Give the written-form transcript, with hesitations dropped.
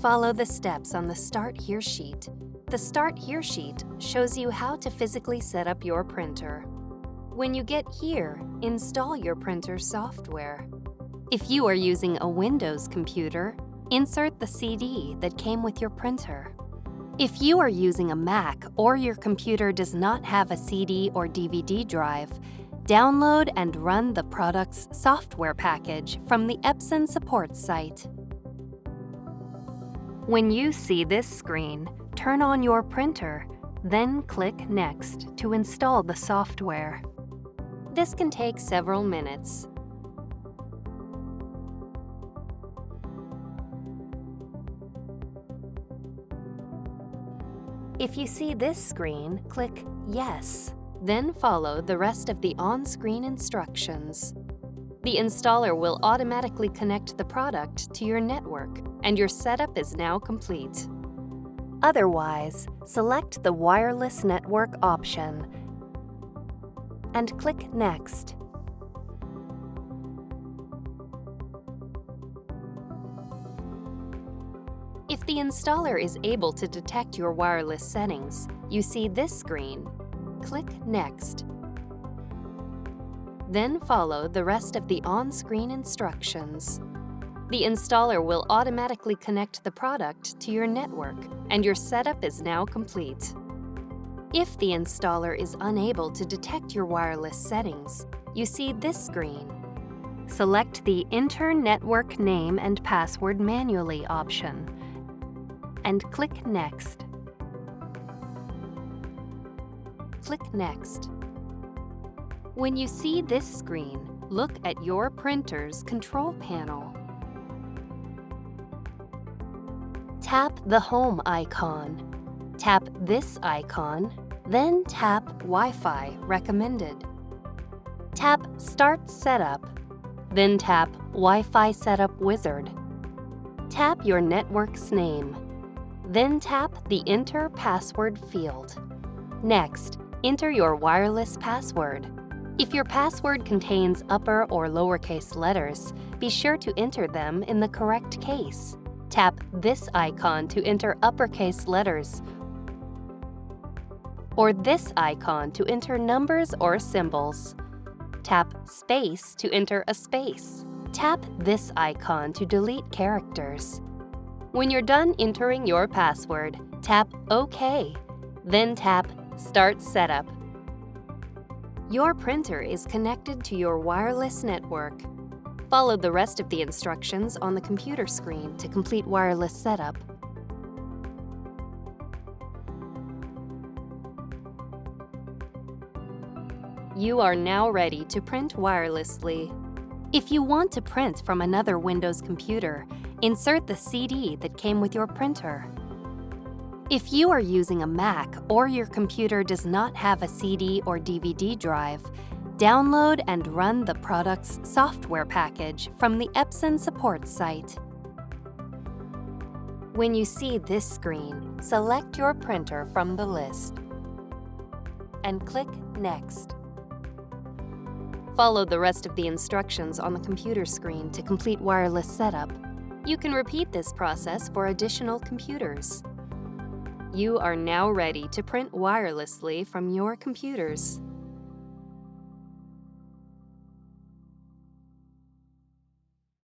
Follow the steps on the Start Here sheet. The Start Here sheet shows you how to physically set up your printer. When you get here, install your printer software. If you are using a Windows computer, insert the CD that came with your printer. If you are using a Mac or your computer does not have a CD or DVD drive, download and run the product's software package from the Epson support site. When you see this screen, turn on your printer, then click Next to install the software. This can take several minutes. If you see this screen, click Yes, then follow the rest of the on-screen instructions. The installer will automatically connect the product to your network, and your setup is now complete. Otherwise, select the Wireless Network option and click Next. If the installer is able to detect your wireless settings, you see this screen. Click Next. Then follow the rest of the on-screen instructions. The installer will automatically connect the product to your network, and your setup is now complete. If the installer is unable to detect your wireless settings, you see this screen. Select the Enter Network Name and Password Manually option and click Next. Click Next. When you see this screen, look at your printer's control panel. Tap the Home icon. Tap this icon, then tap Wi-Fi recommended. Tap Start Setup, then tap Wi-Fi Setup Wizard. Tap your network's name, then tap the Enter Password field. Next, enter your wireless password. If your password contains upper or lowercase letters, be sure to enter them in the correct case. Tap this icon to enter uppercase letters, or this icon to enter numbers or symbols. Tap Space to enter a space. Tap this icon to delete characters. When you're done entering your password, tap OK, then tap Start Setup. Your printer is connected to your wireless network. Follow the rest of the instructions on the computer screen to complete wireless setup. You are now ready to print wirelessly. If you want to print from another Windows computer, insert the CD that came with your printer. If you are using a Mac or your computer does not have a CD or DVD drive, download and run the product's software package from the Epson support site. When you see this screen, select your printer from the list and click Next. Follow the rest of the instructions on the computer screen to complete wireless setup. You can repeat this process for additional computers. You are now ready to print wirelessly from your computers.